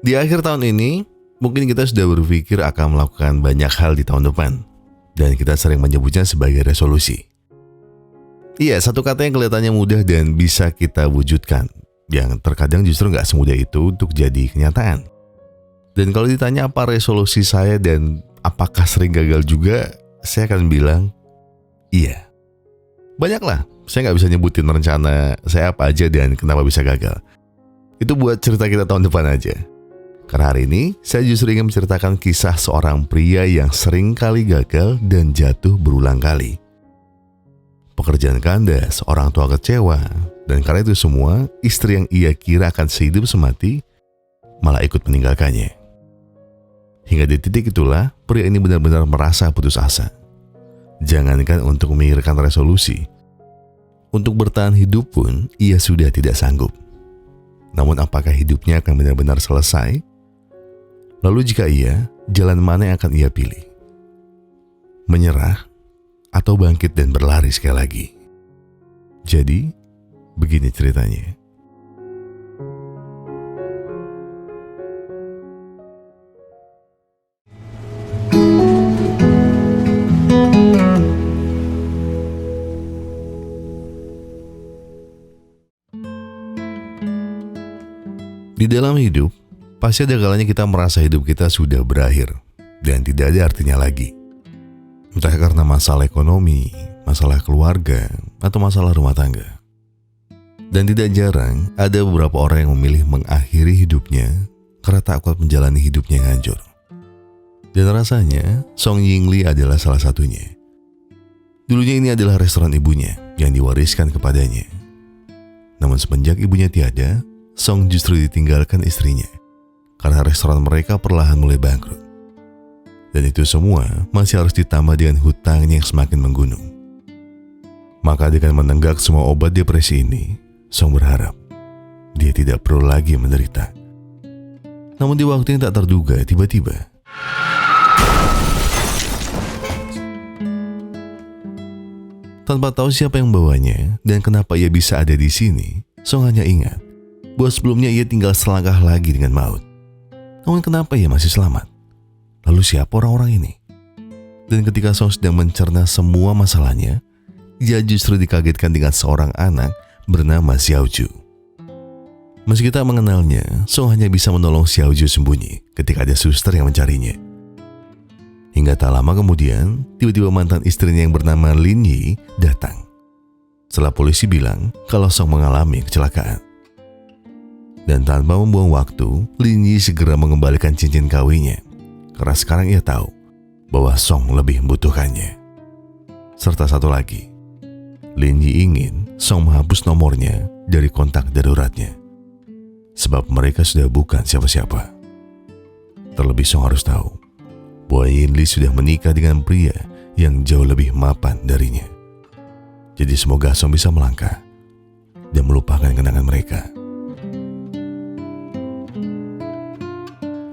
Di akhir tahun ini, mungkin kita sudah berpikir akan melakukan banyak hal di tahun depan, dan kita sering menyebutnya sebagai resolusi. Iya, satu kata yang kelihatannya mudah dan bisa kita wujudkan, yang terkadang justru nggak semudah itu untuk jadi kenyataan. Dan kalau ditanya apa resolusi saya dan apakah sering gagal juga, saya akan bilang, iya. Banyaklah, saya nggak bisa nyebutin rencana saya apa aja dan kenapa bisa gagal. Itu buat cerita kita tahun depan aja. Karena hari ini, saya justru ingin menceritakan kisah seorang pria yang sering kali gagal dan jatuh berulang kali. Pekerjaan kandas, orang tua kecewa, dan karena itu semua, istri yang ia kira akan sehidup semati, malah ikut meninggalkannya. Hingga di titik itulah, pria ini benar-benar merasa putus asa. Jangankan untuk memikirkan resolusi, untuk bertahan hidup pun, ia sudah tidak sanggup. Namun apakah hidupnya akan benar-benar selesai? Lalu jika iya, jalan mana yang akan ia pilih? Menyerah atau bangkit dan berlari sekali lagi? Jadi, begini ceritanya. Di dalam hidup, pasti ada kalanya kita merasa hidup kita sudah berakhir dan tidak ada artinya lagi. Entah karena masalah ekonomi, masalah keluarga, atau masalah rumah tangga. Dan tidak jarang ada beberapa orang yang memilih mengakhiri hidupnya karena tak kuat menjalani hidupnya yang hancur. Dan rasanya Song Yingli adalah salah satunya. Dulunya ini adalah restoran ibunya yang diwariskan kepadanya. Namun semenjak ibunya tiada, Song justru ditinggalkan istrinya karena restoran mereka perlahan mulai bangkrut. Dan itu semua masih harus ditambah dengan hutangnya yang semakin menggunung. Maka dengan menenggak semua obat depresi ini, Song berharap dia tidak perlu lagi menderita. Namun di waktu yang tak terduga, tiba-tiba tanpa tahu siapa yang membawanya dan kenapa ia bisa ada di sini, Song hanya ingat bahwa sebelumnya ia tinggal selangkah lagi dengan maut. Namun kenapa ia masih selamat? Lalu siapa orang-orang ini? Dan ketika Song sedang mencerna semua masalahnya, ia justru dikagetkan dengan seorang anak bernama Xiaoju. Meski tak mengenalnya, Song hanya bisa menolong Xiaoju sembunyi ketika ada suster yang mencarinya. Hingga tak lama kemudian, tiba-tiba mantan istrinya yang bernama Lin Yi datang. Setelah polisi bilang kalau Song mengalami kecelakaan. Dan tanpa membuang waktu, Lin Yi segera mengembalikan cincin kawinnya. Karena sekarang ia tahu bahwa Song lebih membutuhkannya. Serta satu lagi, Lin Yi ingin Song menghapus nomornya dari kontak daruratnya. Sebab mereka sudah bukan siapa-siapa. Terlebih Song harus tahu bahwa Yin Li sudah menikah dengan pria yang jauh lebih mapan darinya. Jadi semoga Song bisa melangkah dan melupakan kenangan mereka.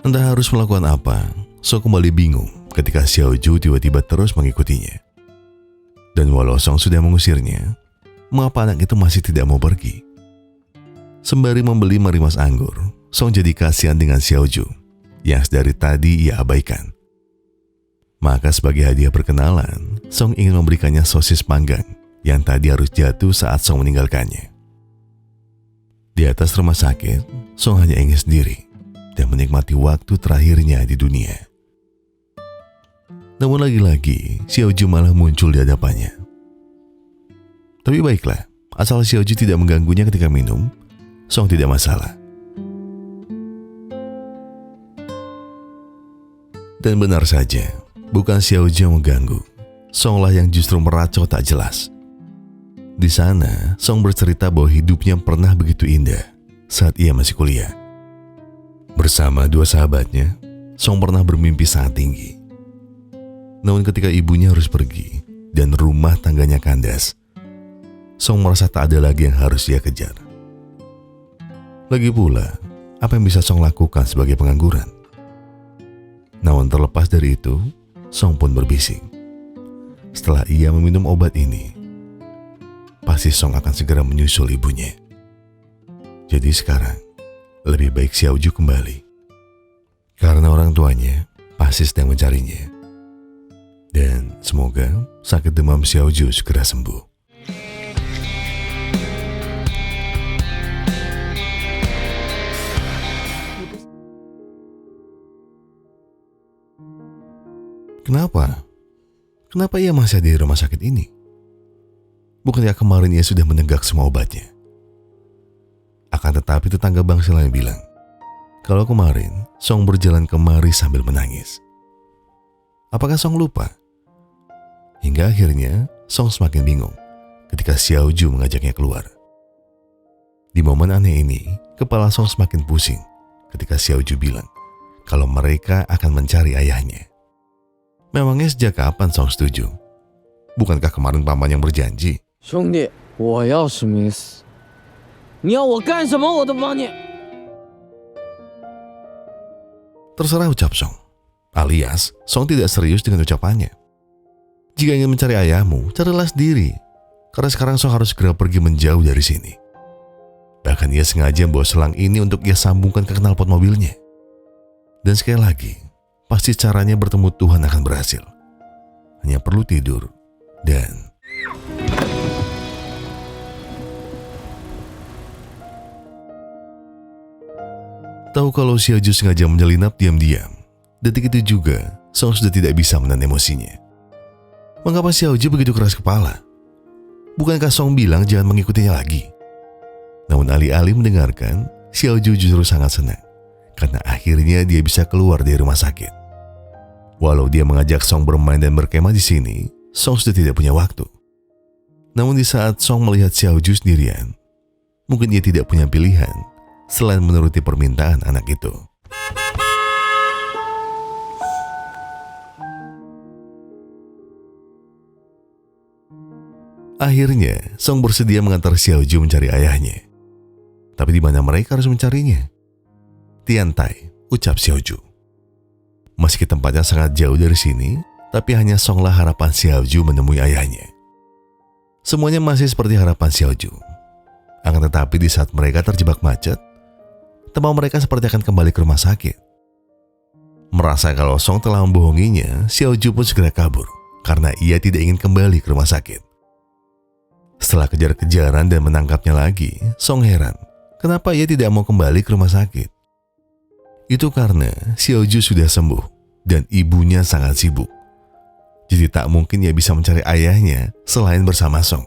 Entah harus melakukan apa, Song kembali bingung ketika Xiaoju tiba-tiba terus mengikutinya. Dan walau Song sudah mengusirnya, mengapa anak itu masih tidak mau pergi? Sembari membeli marimas anggur, Song jadi kasihan dengan Xiaoju yang dari tadi ia abaikan. Maka sebagai hadiah perkenalan, Song ingin memberikannya sosis panggang yang tadi harus jatuh saat Song meninggalkannya. Di atas rumah sakit, Song hanya ingin sendiri dan menikmati waktu terakhirnya di dunia. Namun lagi-lagi, Xiaoju malah muncul di hadapannya. Tapi baiklah, asal Xiaoju tidak mengganggunya ketika minum, Song tidak masalah. Dan benar saja, bukan Xiaoju yang mengganggu, Songlah yang justru meracau tak jelas. Di sana, Song bercerita bahwa hidupnya pernah begitu indah saat ia masih kuliah. Bersama dua sahabatnya, Song pernah bermimpi sangat tinggi. Namun ketika ibunya harus pergi dan rumah tangganya kandas, Song merasa tak ada lagi yang harus ia kejar. Lagi pula, apa yang bisa Song lakukan sebagai pengangguran? Namun terlepas dari itu, Song pun berbisik. Setelah ia meminum obat ini, pasti Song akan segera menyusul ibunya. Jadi sekarang, lebih baik Xiaoju kembali Karena orang tuanya pasti sedang mencarinya. Dan semoga sakit demam Xiaoju segera sembuh. Kenapa? Kenapa ia masih ada di rumah sakit ini? Bukankah kemarin ia sudah menenggak semua obatnya? Akan tetapi tetangga bangsa lain bilang, kalau kemarin Song berjalan kemari sambil menangis. Apakah Song lupa? Hingga akhirnya Song semakin bingung ketika Xiaoju mengajaknya keluar. Di momen aneh ini, kepala Song semakin pusing ketika Xiaoju bilang kalau mereka akan mencari ayahnya. Memangnya sejak kapan Song setuju? Bukankah kemarin paman yang berjanji? 兄弟，我要是没死，你要我干什么我都帮你。 Terserah ucap Song. Alias, Song tidak serius dengan ucapannya. Jika ingin mencari ayahmu, carilah sendiri. Karena sekarang Song harus segera pergi menjauh dari sini. Bahkan ia sengaja membawa selang ini untuk ia sambungkan ke knalpot mobilnya. Dan sekali lagi, pasti caranya bertemu Tuhan akan berhasil. Hanya perlu tidur dan... Tahu kalau Xiaoju sengaja menyelinap diam-diam. Detik itu juga, Song sudah tidak bisa menahan emosinya. Mengapa Xiaoju begitu keras kepala? Bukankah Song bilang jangan mengikutinya lagi? Namun alih-alih mendengarkan, Xiaoju justru sangat senang. Karena akhirnya dia bisa keluar dari rumah sakit. Walau dia mengajak Song bermain dan berkemah di sini, Song sudah tidak punya waktu. Namun di saat Song melihat Xiaoju sendirian, mungkin ia tidak punya pilihan selain menuruti permintaan anak itu. Akhirnya, Song bersedia mengantar Xiaoju mencari ayahnya. Tapi di mana mereka harus mencarinya? Tiantai, ucap Xiaoju. Meski tempatnya sangat jauh dari sini, tapi hanya Songlah harapan Xiaoju menemui ayahnya. Semuanya masih seperti harapan Xiaoju. Akan tetapi di saat mereka terjebak macet, teman mereka seperti akan kembali ke rumah sakit. Merasa kalau Song telah membohonginya, Xiaoju pun segera kabur karena ia tidak ingin kembali ke rumah sakit. Setelah kejar-kejaran dan menangkapnya lagi, Song heran kenapa ia tidak mau kembali ke rumah sakit. Itu karena Xiaoju sudah sembuh dan ibunya sangat sibuk. Jadi tak mungkin ia bisa mencari ayahnya selain bersama Song.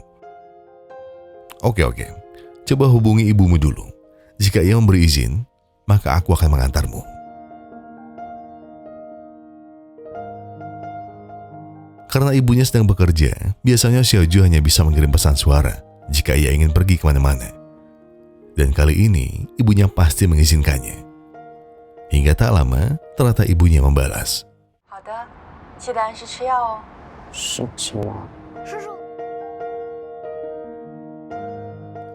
Oke, coba hubungi ibumu dulu. Jika ia memberi izin, maka aku akan mengantarmu. Karena ibunya sedang bekerja, biasanya Xiaoju hanya bisa mengirim pesan suara jika ia ingin pergi kemana-mana. Dan kali ini, ibunya pasti mengizinkannya. Hingga tak lama, ternyata ibunya membalas. 好的，记得按时吃药哦。是青蛙。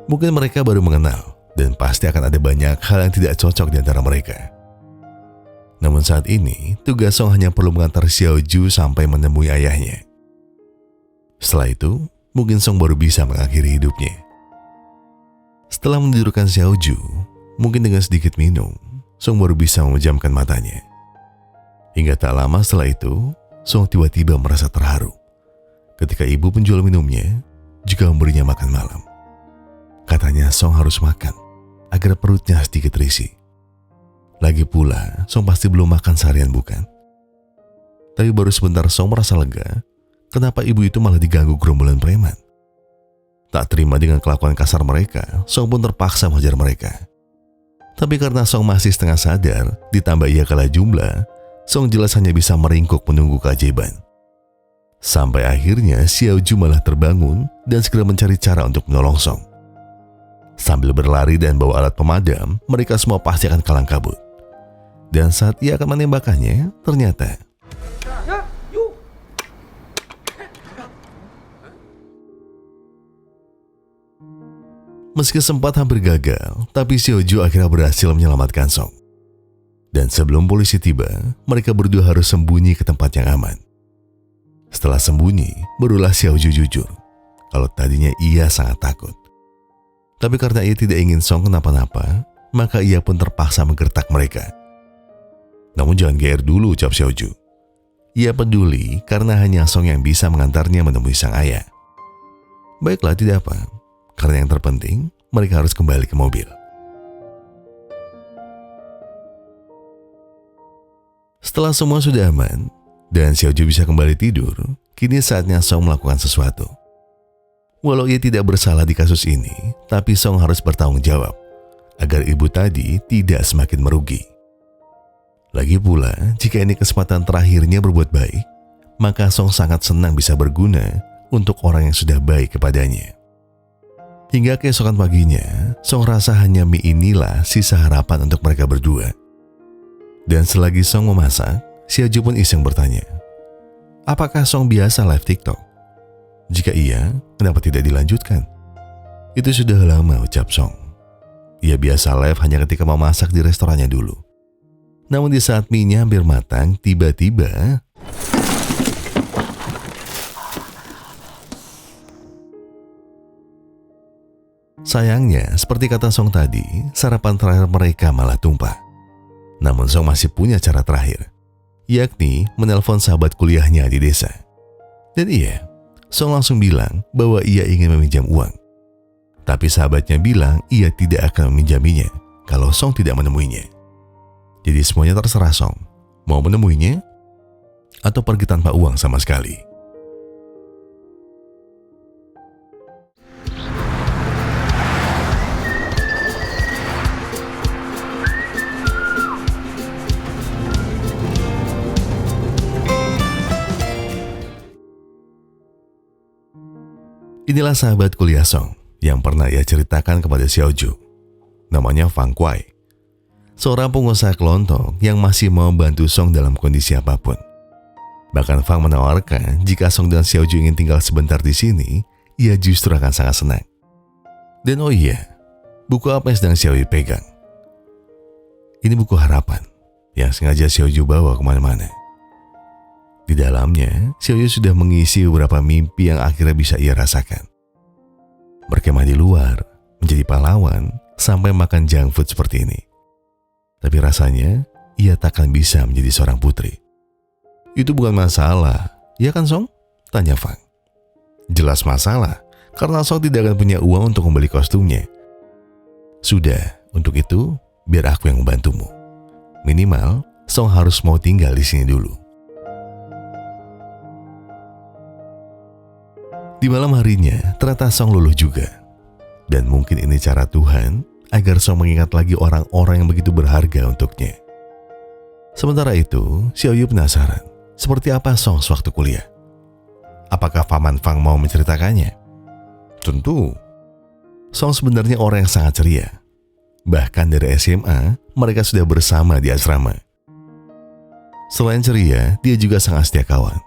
Mungkin mereka baru mengenal, dan pasti akan ada banyak hal yang tidak cocok di antara mereka. Namun saat ini, tugas Song hanya perlu mengantar Xiaoju sampai menemui ayahnya. Setelah itu, mungkin Song baru bisa mengakhiri hidupnya. Setelah menidurkan Xiaoju, mungkin dengan sedikit minum, Song baru bisa memejamkan matanya. Hingga tak lama setelah itu, Song tiba-tiba merasa terharu ketika ibu penjual minumnya juga memberinya makan malam. Katanya Song harus makan agar perutnya sedikit terisi. Lagi pula, Song pasti belum makan seharian bukan? Tapi baru sebentar Song merasa lega, kenapa ibu itu malah diganggu gerombolan preman. Tak terima dengan kelakuan kasar mereka, Song pun terpaksa menghajar mereka. Tapi karena Song masih setengah sadar, ditambah ia kalah jumlah, Song jelas hanya bisa meringkuk menunggu keajaiban. Sampai akhirnya Xiaoju malah terbangun dan segera mencari cara untuk menolong Song. Sambil berlari dan bawa alat pemadam, mereka semua pasti akan kalang kabut. Dan saat ia akan menembakkannya, ternyata meski sempat hampir gagal, tapi Xiaoju akhirnya berhasil menyelamatkan Song. Dan sebelum polisi tiba, mereka berdua harus sembunyi ke tempat yang aman. Setelah sembunyi, barulah Xiaoju jujur kalau tadinya ia sangat takut. Tapi karena ia tidak ingin Song kenapa-napa, maka ia pun terpaksa menggertak mereka. Namun jangan GR dulu, ucap Xiaoju. Ia peduli karena hanya Song yang bisa mengantarnya menemui sang ayah. Baiklah, tidak apa. Karena yang terpenting, mereka harus kembali ke mobil. Setelah semua sudah aman, dan Xiaoju bisa kembali tidur, kini saatnya Song melakukan sesuatu. Walau ia tidak bersalah di kasus ini, tapi Song harus bertanggung jawab, agar ibu tadi tidak semakin merugi. Lagi pula, jika ini kesempatan terakhirnya berbuat baik, maka Song sangat senang bisa berguna untuk orang yang sudah baik kepadanya. Hingga keesokan paginya, Song rasa hanya mie inilah sisa harapan untuk mereka berdua. Dan selagi Song memasak, Xiaoju pun iseng bertanya, apakah Song biasa live TikTok? Jika iya, kenapa tidak dilanjutkan? Itu sudah lama, ucap Song. Ia biasa live hanya ketika memasak di restorannya dulu. Namun di saat mie-nya hampir matang, tiba-tiba sayangnya, seperti kata Song tadi, sarapan terakhir mereka malah tumpah. Namun Song masih punya cara terakhir, yakni menelpon sahabat kuliahnya di desa. Dan iya, Song langsung bilang bahwa ia ingin meminjam uang. Tapi sahabatnya bilang ia tidak akan meminjaminya kalau Song tidak menemuinya. Jadi semuanya terserah Song, mau menemuinya atau pergi tanpa uang sama sekali. Inilah sahabat kuliah Song yang pernah ia ceritakan kepada Xiaoju. Namanya Fang Kuai, seorang pengusaha kelontong yang masih mau bantu Song dalam kondisi apapun. Bahkan Fang menawarkan jika Song dan Xiaoju ingin tinggal sebentar di sini, ia justru akan sangat senang. Dan oh iya, buku apa yang sedang Xiaoyu pegang? Ini buku harapan yang sengaja Xiaoju bawa kemana-mana. Di dalamnya, Xiaoyu sudah mengisi beberapa mimpi yang akhirnya bisa ia rasakan. Berkemah di luar, menjadi pahlawan, sampai makan junk food seperti ini. Tapi rasanya, ia takkan bisa menjadi seorang putri. Itu bukan masalah, ya kan Song? Tanya Fang. Jelas masalah, karena Song tidak akan punya uang untuk membeli kostumnya. Sudah, untuk itu, biar aku yang membantumu. Minimal, Song harus mau tinggal di sini dulu. Di malam harinya, ternyata Song luluh juga. Dan mungkin ini cara Tuhan agar Song mengingat lagi orang-orang yang begitu berharga untuknya. Sementara itu, Xiaoyu penasaran, seperti apa Song sewaktu kuliah? Apakah Paman Fang mau menceritakannya? Tentu. Song sebenarnya orang yang sangat ceria. Bahkan dari SMA, mereka sudah bersama di asrama. Selain ceria, dia juga sangat setia kawan.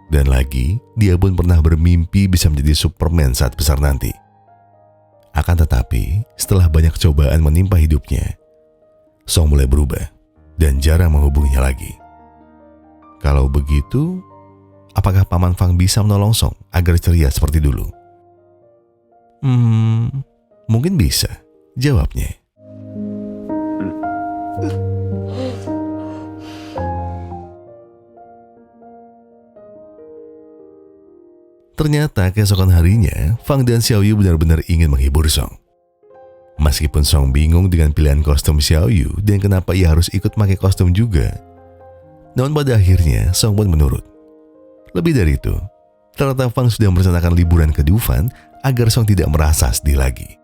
Dan lagi, dia pun pernah bermimpi bisa menjadi Superman saat besar nanti. Akan tetapi, setelah banyak cobaan menimpa hidupnya, Song mulai berubah dan jarang menghubunginya lagi. Kalau begitu, apakah Paman Fang bisa menolong Song agar ceria seperti dulu? Mungkin bisa, jawabnya. Ternyata keesokan harinya, Fang dan Xiaoyu benar-benar ingin menghibur Song. Meskipun Song bingung dengan pilihan kostum Xiaoyu dan kenapa ia harus ikut pakai kostum juga, namun pada akhirnya Song pun menurut. Lebih dari itu, ternyata Fang sudah merencanakan liburan ke Dufan agar Song tidak merasa sedih lagi.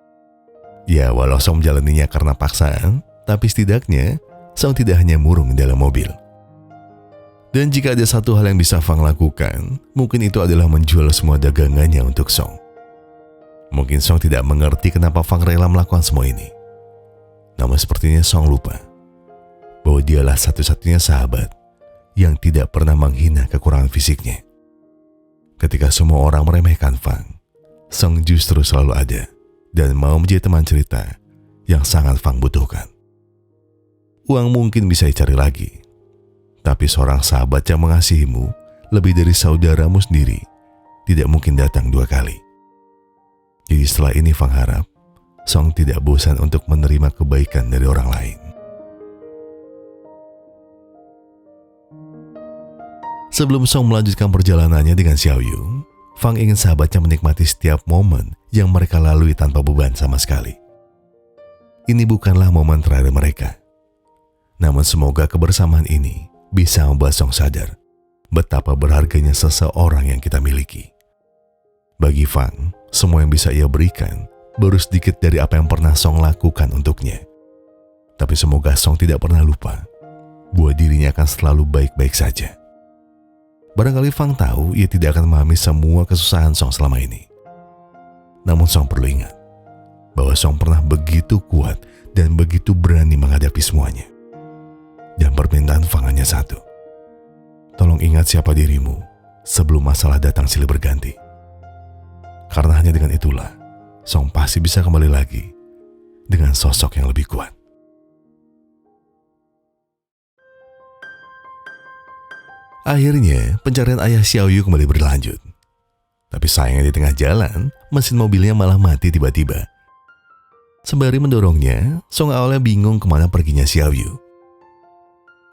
Ya, walau Song menjalaninya karena paksaan, tapi setidaknya Song tidak hanya murung dalam mobil. Dan jika ada satu hal yang bisa Fang lakukan, mungkin itu adalah menjual semua dagangannya untuk Song. Mungkin Song tidak mengerti kenapa Fang rela melakukan semua ini. Namun sepertinya Song lupa bahwa dialah satu-satunya sahabat yang tidak pernah menghina kekurangan fisiknya. Ketika semua orang meremehkan Fang, Song justru selalu ada dan mau menjadi teman cerita yang sangat Fang butuhkan. Uang mungkin bisa dicari lagi, tapi seorang sahabat yang mengasihimu lebih dari saudaramu sendiri tidak mungkin datang dua kali. Jadi setelah ini Fang harap Song tidak bosan untuk menerima kebaikan dari orang lain. Sebelum Song melanjutkan perjalanannya dengan Xiaoyu, Fang ingin sahabatnya menikmati setiap momen yang mereka lalui tanpa beban sama sekali. Ini bukanlah momen terakhir mereka. Namun semoga kebersamaan ini bisa membuat Song sadar betapa berharganya seseorang yang kita miliki. Bagi Fang, semua yang bisa ia berikan baru sedikit dari apa yang pernah Song lakukan untuknya. Tapi semoga Song tidak pernah lupa bahwa dirinya akan selalu baik-baik saja. Barangkali Fang tahu ia tidak akan memahami semua kesusahan Song selama ini. Namun Song perlu ingat bahwa Song pernah begitu kuat dan begitu berani menghadapi semuanya. Dan permintaan Fang hanya satu. Tolong ingat siapa dirimu sebelum masalah datang silih berganti. Karena hanya dengan itulah Song pasti bisa kembali lagi dengan sosok yang lebih kuat. Akhirnya, pencarian ayah Xiaoyu kembali berlanjut. Tapi sayangnya di tengah jalan, mesin mobilnya malah mati tiba-tiba. Sembari mendorongnya, Song awalnya bingung kemana perginya Xiaoyu.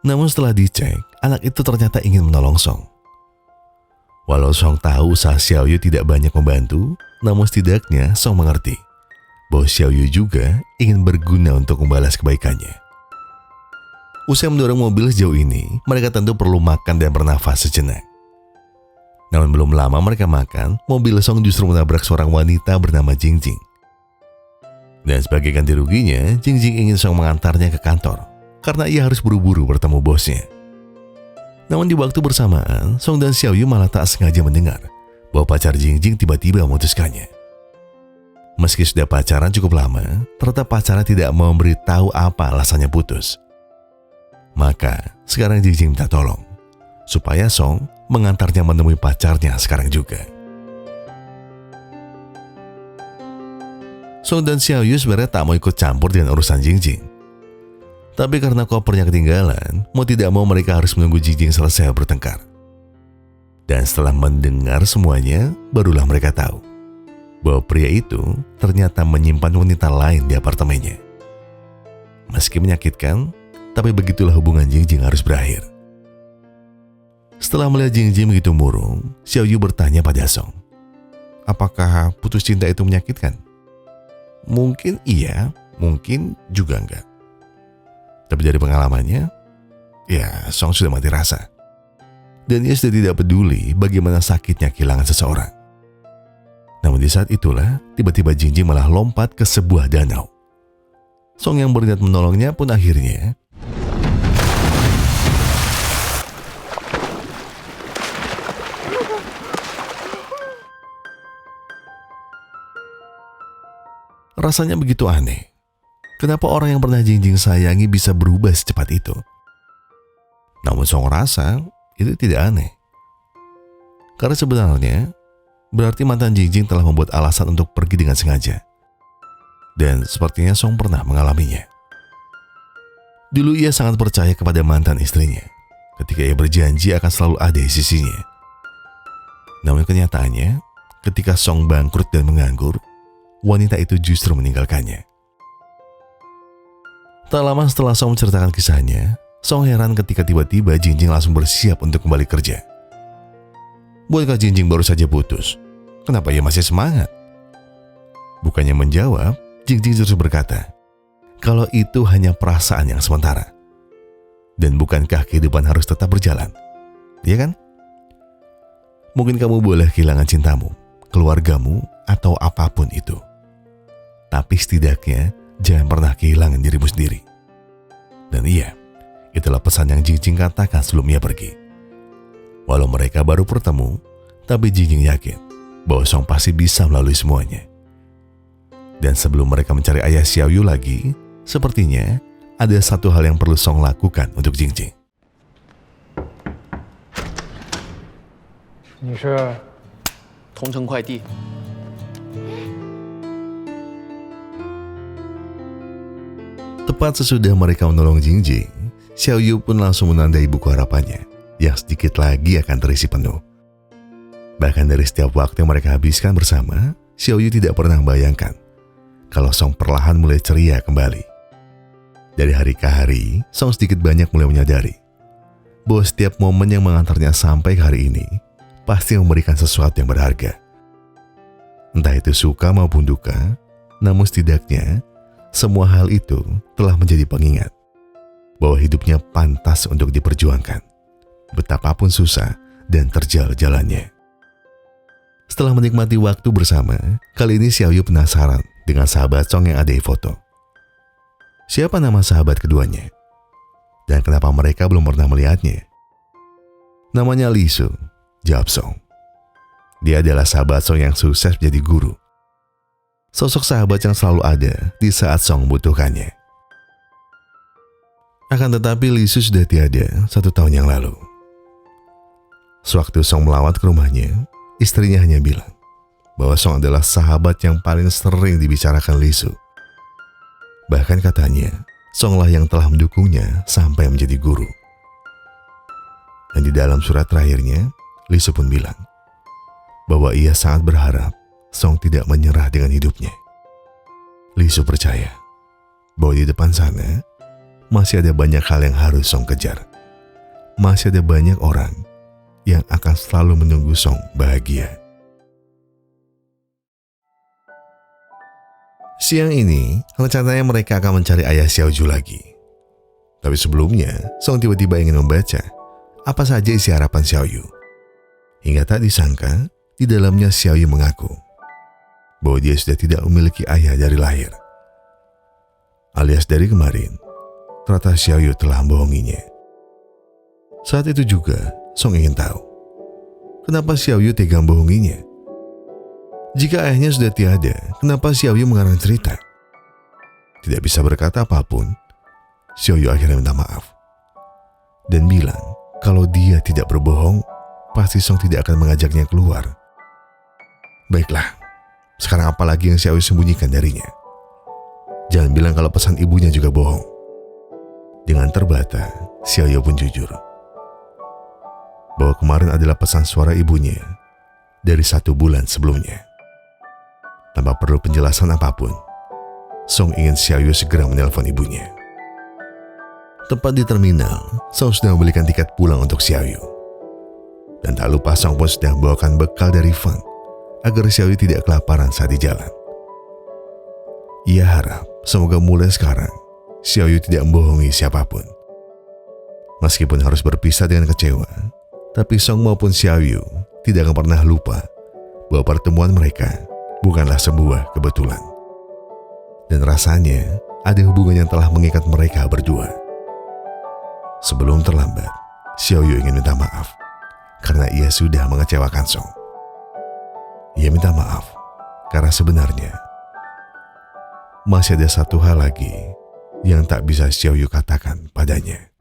Namun setelah dicek, anak itu ternyata ingin menolong Song. Walau Song tahu usaha Xiaoyu tidak banyak membantu, namun setidaknya Song mengerti bahwa Xiaoyu juga ingin berguna untuk membalas kebaikannya. Usai mendorong mobil sejauh ini, mereka tentu perlu makan dan bernafas sejenak. Namun belum lama mereka makan, mobil Song justru menabrak seorang wanita bernama Jingjing. Dan sebagai ganti ruginya, Jingjing ingin Song mengantarnya ke kantor, karena ia harus buru-buru bertemu bosnya. Namun di waktu bersamaan, Song dan Xiaoyu malah tak sengaja mendengar bahwa pacar Jingjing tiba-tiba memutuskannya. Meski sudah pacaran cukup lama, ternyata pacarnya tidak mau memberitahu apa alasannya putus. Maka sekarang Jingjing minta tolong supaya Song mengantarnya menemui pacarnya sekarang juga. Song dan Xiaoyu sebenarnya tak mau ikut campur dengan urusan Jingjing. Tapi karena kopernya ketinggalan, mau tidak mau mereka harus menunggu Jingjing selesai bertengkar. Dan setelah mendengar semuanya, barulah mereka tahu bahwa pria itu ternyata menyimpan wanita lain di apartemennya. Meski menyakitkan, tapi begitulah hubungan Jingjing harus berakhir. Setelah melihat Jingjing begitu murung, Xiaoyu bertanya pada Song, apakah putus cinta itu menyakitkan? Mungkin iya, mungkin juga enggak. Tapi dari pengalamannya, ya Song sudah mati rasa. Dan ia sudah tidak peduli bagaimana sakitnya kehilangan seseorang. Namun di saat itulah, tiba-tiba Jingjing malah lompat ke sebuah danau. Song yang berniat menolongnya pun akhirnya rasanya begitu aneh. Kenapa orang yang pernah Jingjing sayangi bisa berubah secepat itu? Namun Song rasa itu tidak aneh. Karena sebenarnya berarti mantan Jingjing telah membuat alasan untuk pergi dengan sengaja. Dan sepertinya Song pernah mengalaminya. Dulu ia sangat percaya kepada mantan istrinya ketika ia berjanji akan selalu ada di sisinya. Namun kenyataannya, ketika Song bangkrut dan menganggur, wanita itu justru meninggalkannya. Tak lama setelah Song menceritakan kisahnya, Song heran ketika tiba-tiba Jingjing langsung bersiap untuk kembali kerja. Bukankah Jingjing baru saja putus? Kenapa ia masih semangat? Bukannya menjawab, Jingjing justru berkata, kalau itu hanya perasaan yang sementara. Dan bukankah kehidupan harus tetap berjalan? Iya kan? Mungkin kamu boleh kehilangan cintamu, keluargamu, atau apapun itu. Tapi setidaknya jangan pernah kehilangan dirimu sendiri. Dan iya, itulah pesan yang Jingjing katakan sebelum ia pergi. Walau mereka baru bertemu, tapi Jingjing yakin bahwa Song pasti bisa melalui semuanya. Dan sebelum mereka mencari ayah Xiaoyu lagi, sepertinya ada satu hal yang perlu Song lakukan untuk Jingjing. 你是同城快递。 Tepat sesudah mereka menolong Jingjing, Xiaoyu pun langsung menandai buku harapannya yang sedikit lagi akan terisi penuh. Bahkan dari setiap waktu yang mereka habiskan bersama, Xiaoyu tidak pernah membayangkan kalau Song perlahan mulai ceria kembali. Dari hari ke hari, Song sedikit banyak mulai menyadari bahwa setiap momen yang mengantarnya sampai ke hari ini pasti memberikan sesuatu yang berharga. Entah itu suka maupun duka, namun setidaknya semua hal itu telah menjadi pengingat bahwa hidupnya pantas untuk diperjuangkan, betapapun susah dan terjal jalannya. Setelah menikmati waktu bersama, kali ini Xiaoyu penasaran dengan sahabat Song yang ada di foto. Siapa nama sahabat keduanya? Dan kenapa mereka belum pernah melihatnya? Namanya Li Su, jawab Song. Dia adalah sahabat Song yang sukses menjadi guru. Sosok sahabat yang selalu ada di saat Song membutuhkannya. Akan tetapi Li Su sudah tiada 1 tahun yang lalu. Sewaktu Song melawat ke rumahnya, istrinya hanya bilang bahwa Song adalah sahabat yang paling sering dibicarakan Li Su. Bahkan katanya, Song lah yang telah mendukungnya sampai menjadi guru. Dan di dalam surat terakhirnya, Li Su pun bilang bahwa ia sangat berharap Song tidak menyerah dengan hidupnya. Li Su percaya bahwa di depan sana masih ada banyak hal yang harus Song kejar. Masih ada banyak orang yang akan selalu menunggu Song bahagia. Siang ini, rencananya mereka akan mencari ayah Xiaoju lagi. Tapi sebelumnya, Song tiba-tiba ingin membaca apa saja isi harapan Xiaoyu. Hingga tak disangka, di dalamnya Xiaoyu mengaku bahwa dia sudah tidak memiliki ayah dari lahir. Alias dari kemarin, ternyata Xiaoyu telah membohonginya. Saat itu juga, Song ingin tahu, kenapa Xiaoyu tega membohonginya? Jika ayahnya sudah tiada, kenapa Xiaoyu mengarang cerita? Tidak bisa berkata apapun, Xiaoyu akhirnya minta maaf. Dan bilang, kalau dia tidak berbohong, pasti Song tidak akan mengajaknya keluar. Baiklah, sekarang apa lagi yang Xiaoyu sembunyikan darinya? Jangan bilang kalau pesan ibunya juga bohong. Dengan terbata, Xiaoyu pun jujur bahwa kemarin adalah pesan suara ibunya dari 1 bulan sebelumnya. Tanpa perlu penjelasan apapun, Song ingin Xiaoyu segera menelpon ibunya. Tepat di terminal, Song sudah membelikan tiket pulang untuk Xiaoyu. Dan tak lupa Song pun sudah membawakan bekal dari Feng agar Xiaoyu tidak kelaparan saat di jalan. Ia harap semoga mulai sekarang Xiaoyu tidak membohongi siapapun. Meskipun harus berpisah dengan kecewa, tapi Song maupun Xiaoyu tidak akan pernah lupa bahwa pertemuan mereka bukanlah sebuah kebetulan. Dan rasanya ada hubungan yang telah mengikat mereka berdua. Sebelum terlambat, Xiaoyu ingin minta maaf karena ia sudah mengecewakan Song. Ia minta maaf karena sebenarnya masih ada 1 hal lagi yang tak bisa Xiaoyu katakan padanya.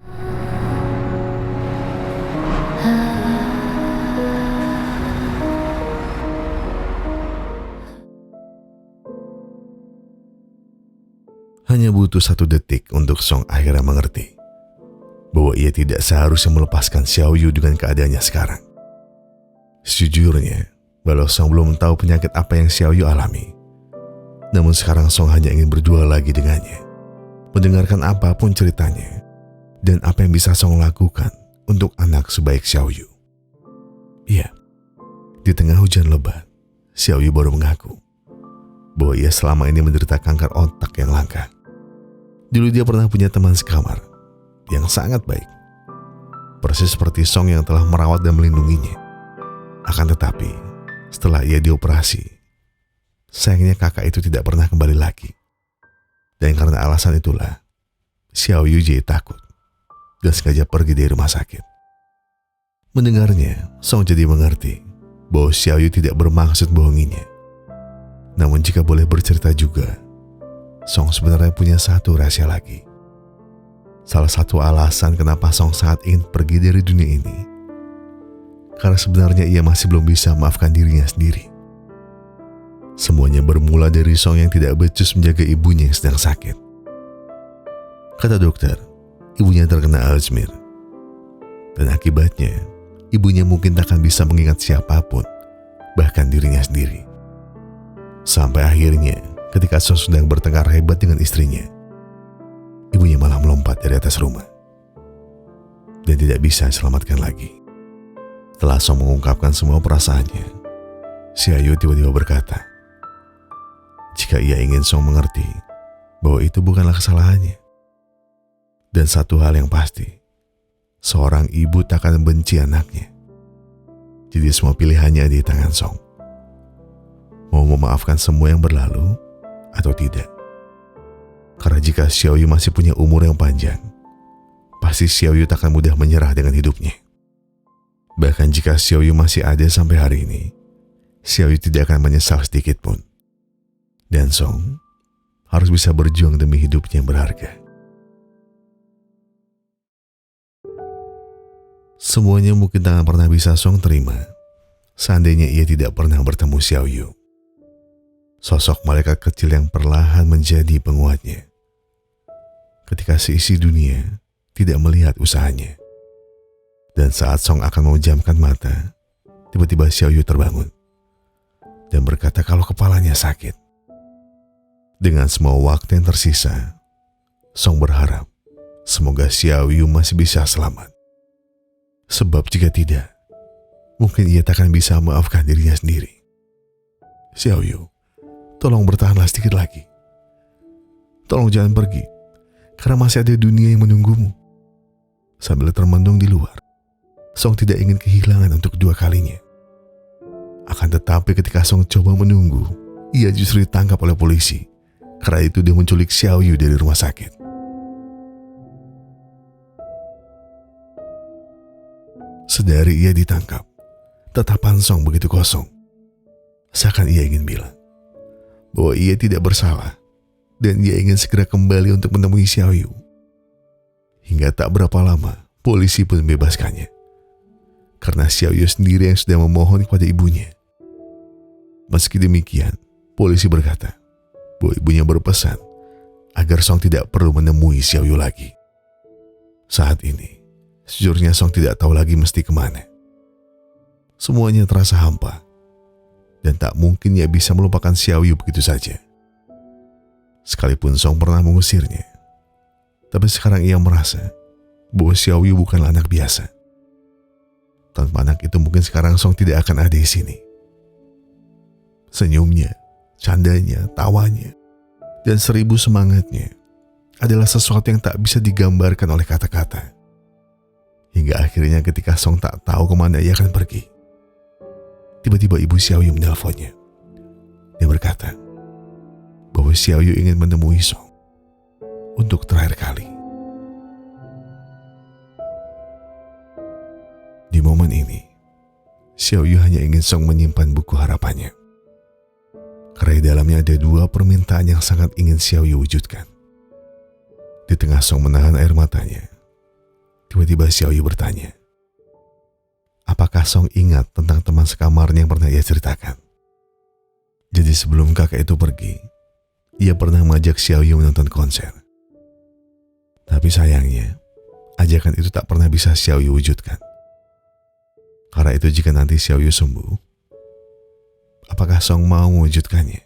Hanya butuh 1 detik untuk Song akhirnya mengerti bahwa ia tidak seharusnya melepaskan Xiaoyu dengan keadaannya sekarang. Sejujurnya, walau Song belum tahu penyakit apa yang Xiaoyu alami, namun sekarang Song hanya ingin berdua lagi dengannya, mendengarkan apapun ceritanya, dan apa yang bisa Song lakukan untuk anak sebaik Xiaoyu. Iya, di tengah hujan lebat, Xiaoyu baru mengaku bahwa ia selama ini menderita kanker otak yang langka. Dulu dia pernah punya teman sekamar yang sangat baik, persis seperti Song yang telah merawat dan melindunginya. Akan tetapi, setelah ia dioperasi, sayangnya kakak itu tidak pernah kembali lagi. Dan karena alasan itulah, Xiaoyu jadi takut dan sengaja pergi dari rumah sakit. Mendengarnya, Song jadi mengerti bahwa Xiaoyu tidak bermaksud bohonginya. Namun jika boleh bercerita juga, Song sebenarnya punya 1 rahasia lagi. Salah satu alasan kenapa Song sangat ingin pergi dari dunia ini, karena sebenarnya ia masih belum bisa memaafkan dirinya sendiri. Semuanya bermula dari Song yang tidak becus menjaga ibunya yang sedang sakit. Kata dokter, ibunya terkena Alzheimer. Dan akibatnya, ibunya mungkin tak akan bisa mengingat siapapun, bahkan dirinya sendiri. Sampai akhirnya, ketika Song sedang bertengkar hebat dengan istrinya, ibunya malah melompat dari atas rumah. dan tidak bisa diselamatkan lagi. Setelah Song mengungkapkan semua perasaannya, Xiaoyu tiba-tiba berkata, jika ia ingin Song mengerti bahwa itu bukanlah kesalahannya. Dan satu hal yang pasti, seorang ibu tak akan benci anaknya. Jadi semua pilihannya di tangan Song. Mau memaafkan semua yang berlalu atau tidak. Karena jika Xiaoyu masih punya umur yang panjang, pasti Xiaoyu tak akan mudah menyerah dengan hidupnya. Bahkan jika Xiaoyu masih ada sampai hari ini, Xiaoyu tidak akan menyesal sedikit pun. Dan Song harus bisa berjuang demi hidupnya yang berharga. Semuanya mungkin tak akan pernah bisa Song terima seandainya ia tidak pernah bertemu Xiaoyu. Sosok malaikat kecil yang perlahan menjadi penguatnya. Ketika seisi dunia tidak melihat usahanya. Dan saat Song akan memejamkan mata, tiba-tiba Xiaoyu terbangun dan berkata kalau kepalanya sakit. Dengan semua waktu yang tersisa, Song berharap semoga Xiaoyu masih bisa selamat. Sebab jika tidak, mungkin ia tak akan bisa memaafkan dirinya sendiri. Xiaoyu, tolong bertahanlah sedikit lagi. Tolong jangan pergi, karena masih ada dunia yang menunggumu. Sambil termenung di luar, Song tidak ingin kehilangan untuk dua kalinya. Akan tetapi ketika Song coba menunggu, ia justru ditangkap oleh polisi. Karena itu dia menculik Xiaoyu dari rumah sakit. Sedari ia ditangkap, tatapan Song begitu kosong. Seakan ia ingin bilang bahwa ia tidak bersalah dan ia ingin segera kembali untuk menemui Xiaoyu. Hingga tak berapa lama, polisi pun membebaskannya. Karena Xiaoyu sendiri yang sudah memohon kepada ibunya. Meski demikian, polisi berkata bahwa ibunya berpesan agar Song tidak perlu menemui Xiaoyu lagi. Saat ini, sejujurnya Song tidak tahu lagi mesti kemana. Semuanya terasa hampa, dan tak mungkin ia bisa melupakan Xiaoyu begitu saja. Sekalipun Song pernah mengusirnya, tapi sekarang ia merasa bahwa Xiaoyu bukanlah anak biasa. Tanpa anak itu mungkin sekarang Song tidak akan ada di sini. Senyumnya, candanya, tawanya, dan 1000 semangatnya adalah sesuatu yang tak bisa digambarkan oleh kata-kata. Hingga akhirnya ketika Song tak tahu kemana ia akan pergi, tiba-tiba ibu Xiaoyu menelponnya. Dia berkata bahwa Xiaoyu ingin menemui Song untuk terakhir kali. Di momen ini, Xiaoyu hanya ingin Song menyimpan buku harapannya. Karena di dalamnya ada 2 permintaan yang sangat ingin Xiaoyu wujudkan. Di tengah Song menahan air matanya, tiba-tiba Xiaoyu bertanya, apakah Song ingat tentang teman sekamarnya yang pernah ia ceritakan? Jadi sebelum kakak itu pergi, ia pernah mengajak Xiaoyu menonton konser. Tapi sayangnya, ajakan itu tak pernah bisa Xiaoyu wujudkan. Karena itu jika nanti Xiaoyu sembuh, apakah Song mau mewujudkannya?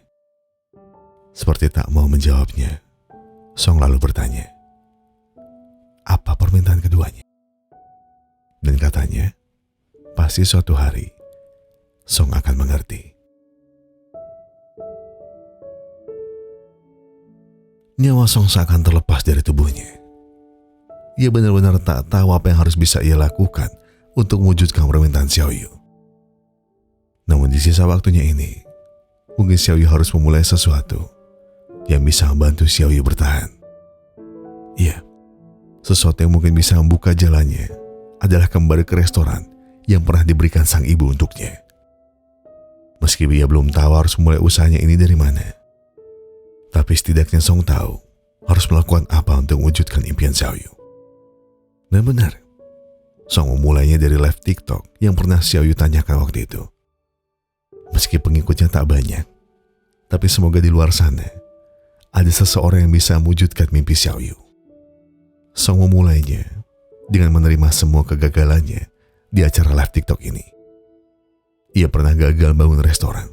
Seperti tak mau menjawabnya, Song lalu bertanya, apa permintaan keduanya? Dan katanya, pasti suatu hari Song akan mengerti. Nyawa Song seakan terlepas dari tubuhnya. Ia benar-benar tak tahu apa yang harus bisa ia lakukan untuk mewujudkan permintaan Xiaoyu. Namun di sisa waktunya ini, mungkin Xiaoyu harus memulai sesuatu yang bisa membantu Xiaoyu bertahan. Iya, sesuatu yang mungkin bisa membuka jalannya adalah kembali ke restoran yang pernah diberikan sang ibu untuknya. Meski ia belum tahu harus mulai usahanya ini dari mana, tapi setidaknya Song tahu harus melakukan apa untuk mewujudkan impian Xiaoyu. Dan benar, Song memulainya dari live TikTok yang pernah Xiaoyu tanyakan waktu itu. Meski pengikutnya tak banyak, tapi semoga di luar sana ada seseorang yang bisa mewujudkan mimpi Xiaoyu. Song memulainya dengan menerima semua kegagalannya di acara live TikTok ini. Ia pernah gagal bangun restoran.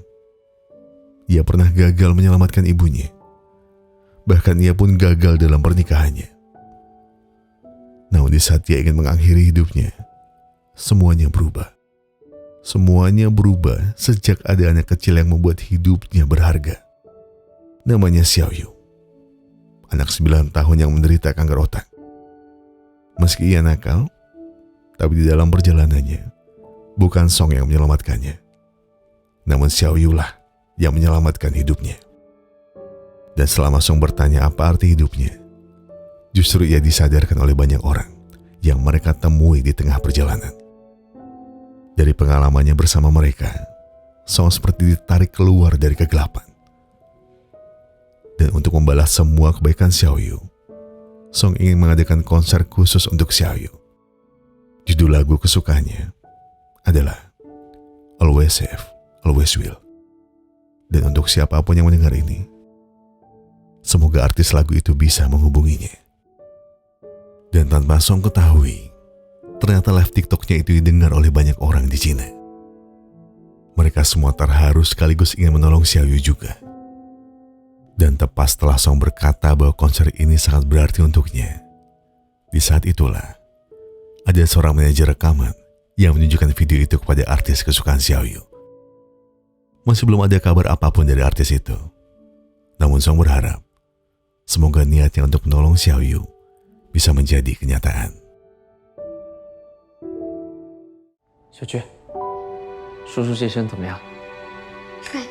Ia pernah gagal menyelamatkan ibunya. Bahkan ia pun gagal dalam pernikahannya. Namun Namun di saat dia ingin mengakhiri hidupnya, semuanya berubah. Semuanya berubah sejak ada anak kecil yang membuat hidupnya berharga. Namanya Xiaoyu. Anak 9 tahun yang menderita kanker otak. Meski ia nakal, tapi di dalam perjalanannya, bukan Song yang menyelamatkannya. Namun Xiaoyu lah yang menyelamatkan hidupnya. Dan selama Song bertanya apa arti hidupnya, justru ia disadarkan oleh banyak orang yang mereka temui di tengah perjalanan. Dari pengalamannya bersama mereka, Song seperti ditarik keluar dari kegelapan. Dan untuk membalas semua kebaikan Xiaoyu, Song ingin mengadakan konser khusus untuk Xiaoyu. Judul lagu kesukaannya adalah Always Have, Always Will. Dan untuk siapapun yang mendengar ini, semoga artis lagu itu bisa menghubunginya. Dan tanpa Song ketahui, ternyata live TikToknya itu didengar oleh banyak orang di Cina. Mereka semua terharu sekaligus ingin menolong Xiaoyu juga. Dan tepat setelah Song berkata bahwa konser ini sangat berarti untuknya, di saat itulah ada seorang manajer rekaman yang menunjukkan video itu kepada artis kesukaan Xiaoyu. Masih belum ada kabar apapun dari artis itu. Namun Song berharap semoga niatnya untuk menolong Xiaoyu bisa menjadi kenyataan. 小菊，叔叔这身怎么样？帅。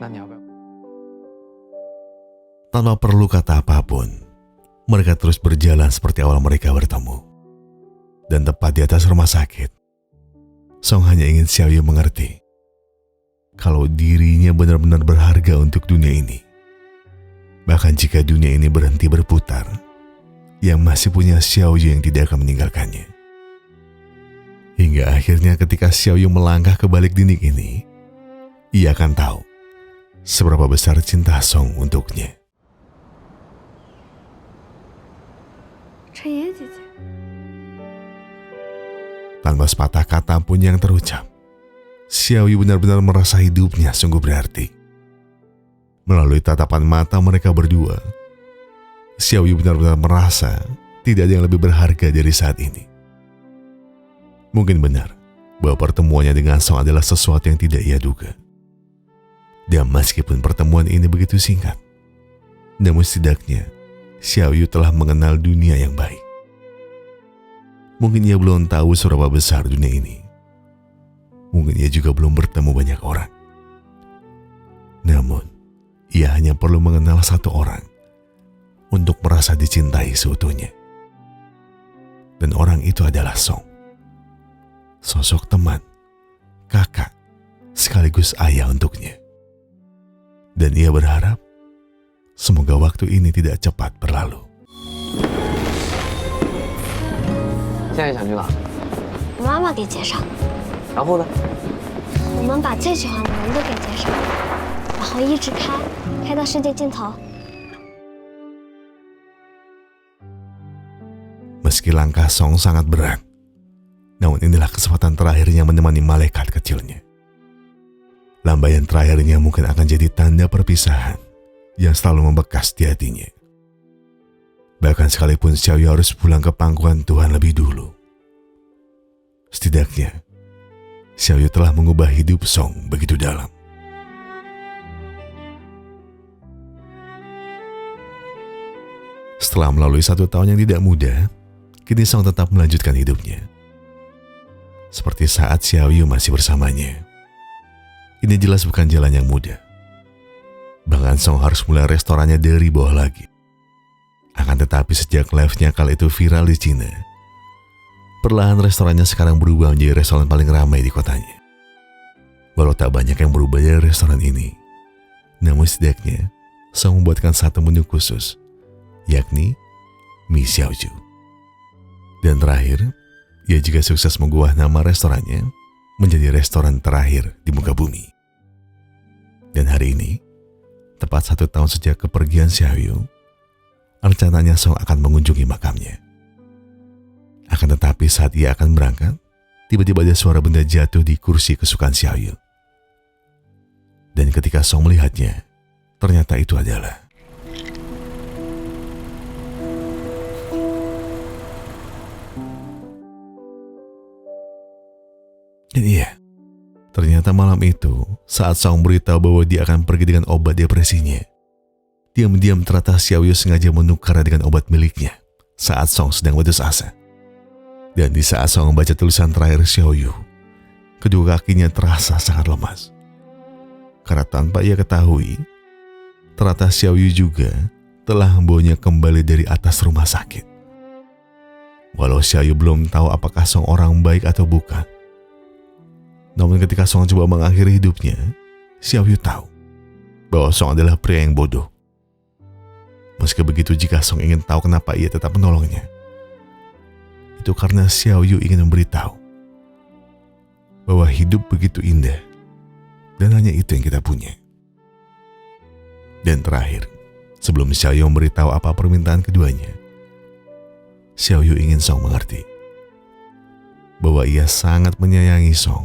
那你要不要？ Tanpa perlu kata apapun, mereka terus berjalan seperti awal mereka bertemu. Dan tepat di atas rumah sakit, Song hanya ingin Xiaoyu mengerti kalau dirinya benar-benar berharga untuk dunia ini. Bahkan jika dunia ini berhenti berputar, ia masih punya Xiaoyu yang tidak akan meninggalkannya. Hingga akhirnya ketika Xiaoyu melangkah ke balik dinding ini, ia akan tahu seberapa besar cinta Song untuknya. 陈妍姐姐， Tanpa sepatah kata pun yang terucap, Xiaoyu benar-benar merasa hidupnya sungguh berarti. Melalui tatapan mata mereka berdua, Xiaoyu benar-benar merasa tidak ada yang lebih berharga dari saat ini. Mungkin benar bahwa pertemuannya dengan Song adalah sesuatu yang tidak ia duga. Dan meskipun pertemuan ini begitu singkat, namun setidaknya Xiaoyu telah mengenal dunia yang baik. Mungkin ia belum tahu seberapa besar dunia ini. Mungkin ia juga belum bertemu banyak orang. Namun, ia hanya perlu mengenal satu orang untuk merasa dicintai seutuhnya. Dan orang itu adalah Song. Sosok teman, kakak, sekaligus ayah untuknya. Dan ia berharap semoga waktu ini tidak cepat berlalu. 现在想去哪？妈妈给介绍，然后呢？我们把最喜欢玩的给介绍，然后一直开到世界尽头。 Meski langkah Song sangat berat, namun inilah kesempatan terakhirnya menemani malaikat kecilnya. Lambaian terakhirnya mungkin akan jadi tanda perpisahan yang selalu membekas di hatinya. Bahkan sekalipun Xiaoyu harus pulang ke pangkuan Tuhan lebih dulu, setidaknya Xiaoyu telah mengubah hidup Song begitu dalam. Setelah melalui 1 tahun yang tidak mudah, kini Song tetap melanjutkan hidupnya. Seperti saat Xiaoyu masih bersamanya. Ini jelas bukan jalan yang mudah. Bahkan Song harus mulai restorannya dari bawah lagi. Akan tetapi sejak live-nya kala itu viral di Cina, perlahan restorannya sekarang berubah menjadi restoran paling ramai di kotanya. Walau tak banyak yang berubah dari restoran ini, namun setidaknya Song membuatkan satu menu khusus, yakni mie xiaoju. Dan terakhir, ia juga sukses mengubah nama restorannya menjadi restoran terakhir di muka bumi. Dan hari ini, tepat 1 tahun sejak kepergian Xiaoyu, rencananya Song akan mengunjungi makamnya. Akan tetapi saat ia akan berangkat, tiba-tiba ada suara benda jatuh di kursi kesukaan Xiaoyu. Dan ketika Song melihatnya, ternyata itu adalah Ternyata malam itu, saat Song beritahu bahwa dia akan pergi dengan obat depresinya, diam-diam ternyata Xiaoyu sengaja menukar dengan obat miliknya saat Song sedang putus asa. Dan di saat Song membaca tulisan terakhir Xiaoyu, kedua kakinya terasa sangat lemas. Karena tanpa ia ketahui, ternyata Xiaoyu juga telah membawanya kembali dari atas rumah sakit. Walau Xiaoyu belum tahu apakah Song orang baik atau bukan, namun ketika Song coba mengakhiri hidupnya, Xiaoyu tahu bahwa Song adalah pria yang bodoh. Meski begitu, jika Song ingin tahu kenapa ia tetap menolongnya, itu karena Xiaoyu ingin memberitahu bahwa hidup begitu indah dan hanya itu yang kita punya. Dan terakhir, sebelum Xiaoyu memberitahu apa permintaan keduanya, Xiaoyu ingin Song mengerti bahwa ia sangat menyayangi Song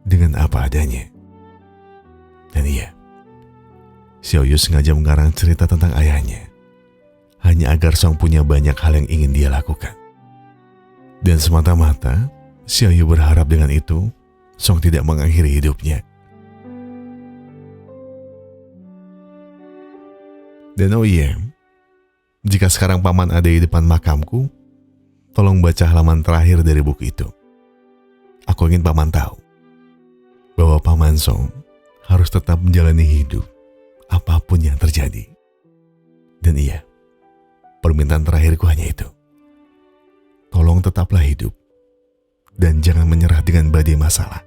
dengan apa adanya. Dan iya, Xiaoyu sengaja mengarang cerita tentang ayahnya hanya agar Song punya banyak hal yang ingin dia lakukan. Dan semata-mata Xiaoyu berharap dengan itu Song tidak mengakhiri hidupnya. Dan oh iya, jika sekarang paman ada di depan makamku, tolong baca halaman terakhir dari buku itu. Aku ingin paman tahu bahwa paman Song harus tetap menjalani hidup apapun yang terjadi. Dan iya, permintaan terakhirku hanya itu. Tolong tetaplah hidup dan jangan menyerah dengan badai masalah.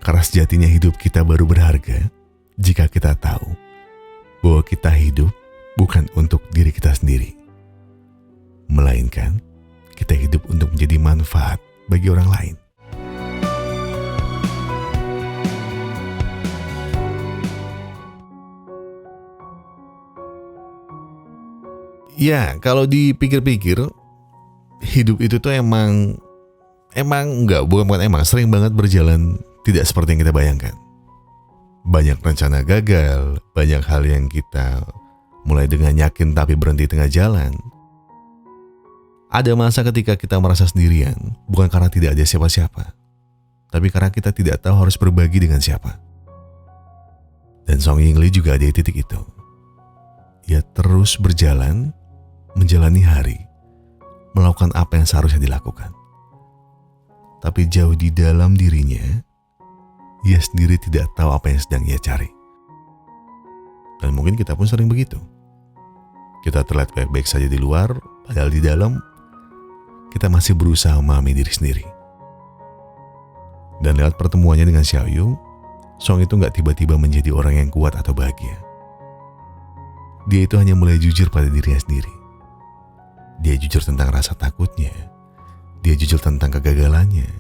Karena sejatinya hidup kita baru berharga jika kita tahu bahwa kita hidup bukan untuk diri kita sendiri, melainkan kita hidup untuk menjadi manfaat bagi orang lain. Ya, kalau dipikir-pikir, hidup itu tuh emang sering banget berjalan tidak seperti yang kita bayangkan. Banyak rencana gagal, banyak hal yang kita mulai dengan yakin tapi berhenti tengah jalan. Ada masa ketika kita merasa sendirian, bukan karena tidak ada siapa-siapa, tapi karena kita tidak tahu harus berbagi dengan siapa. Dan Song Yingli juga ada di titik itu. Ia terus berjalan, menjalani hari, melakukan apa yang seharusnya dilakukan. Tapi jauh di dalam dirinya, ia sendiri tidak tahu apa yang sedang ia cari. Dan mungkin kita pun sering begitu. Kita terlihat baik-baik saja di luar, padahal di dalam kita masih berusaha memahami diri sendiri. Dan lewat pertemuannya dengan Xiaoyu, Song itu gak tiba-tiba menjadi orang yang kuat atau bahagia. Dia itu hanya mulai jujur pada dirinya sendiri. Dia jujur tentang rasa takutnya. Dia jujur tentang kegagalannya.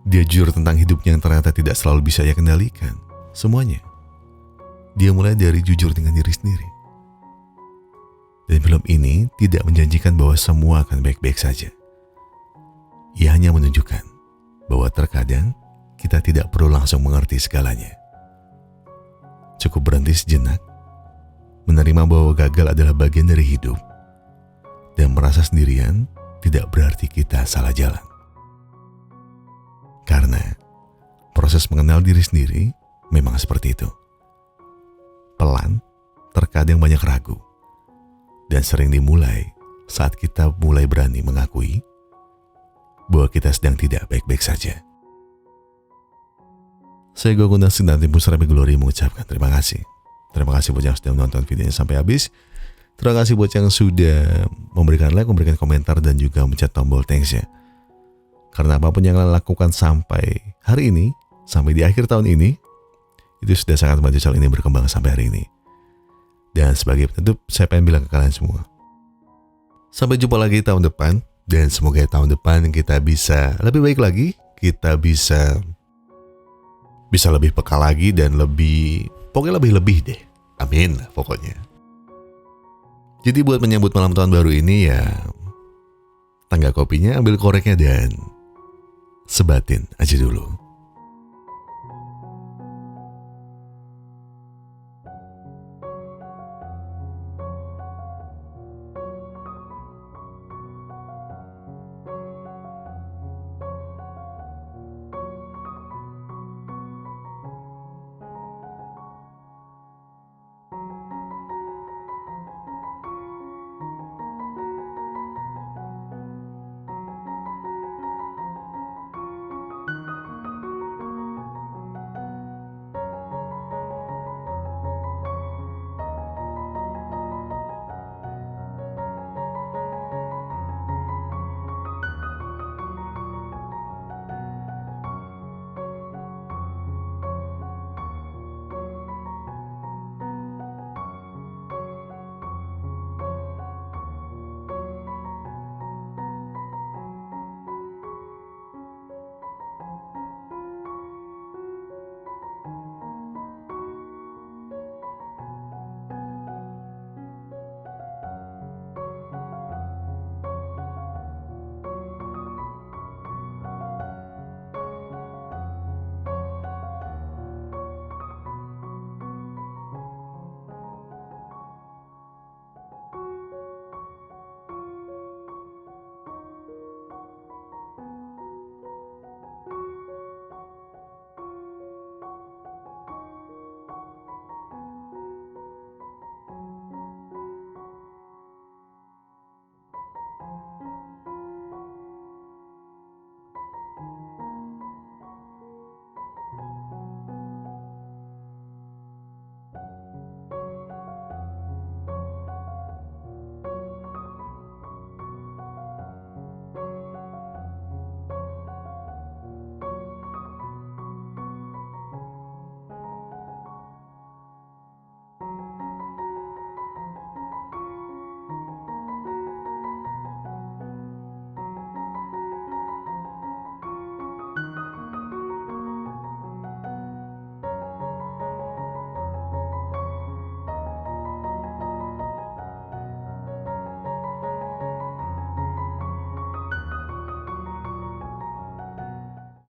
Dia jujur tentang hidupnya yang ternyata tidak selalu bisa ia kendalikan. Semuanya. Dia mulai dari jujur dengan diri sendiri. Dan film ini tidak menjanjikan bahwa semua akan baik-baik saja. Ia hanya menunjukkan bahwa terkadang kita tidak perlu langsung mengerti segalanya. Cukup berhenti sejenak, menerima bahwa gagal adalah bagian dari hidup, dan merasa sendirian tidak berarti kita salah jalan. Karena proses mengenal diri sendiri memang seperti itu. Pelan, terkadang banyak ragu, dan sering dimulai saat kita mulai berani mengakui bahwa kita sedang tidak baik-baik saja. Saya Goku Nasib dan tim Pusra Glory mengucapkan terima kasih. Terima kasih buat yang sudah menonton videonya sampai habis. Terima kasih buat yang sudah memberikan like, memberikan komentar, dan juga mencet tombol thanks ya. Karena apapun yang kalian lakukan sampai hari ini, sampai di akhir tahun ini, itu sudah sangat membantu channel ini berkembang sampai hari ini. Dan sebagai penutup, saya pengen bilang ke kalian semua, sampai jumpa lagi tahun depan, dan semoga tahun depan kita bisa lebih baik lagi, kita bisa lebih peka lagi, dan pokoknya lebih deh. Amin lah pokoknya. Jadi buat menyambut malam tahun baru ini ya, tangga kopinya ambil koreknya dan sebatin aja dulu.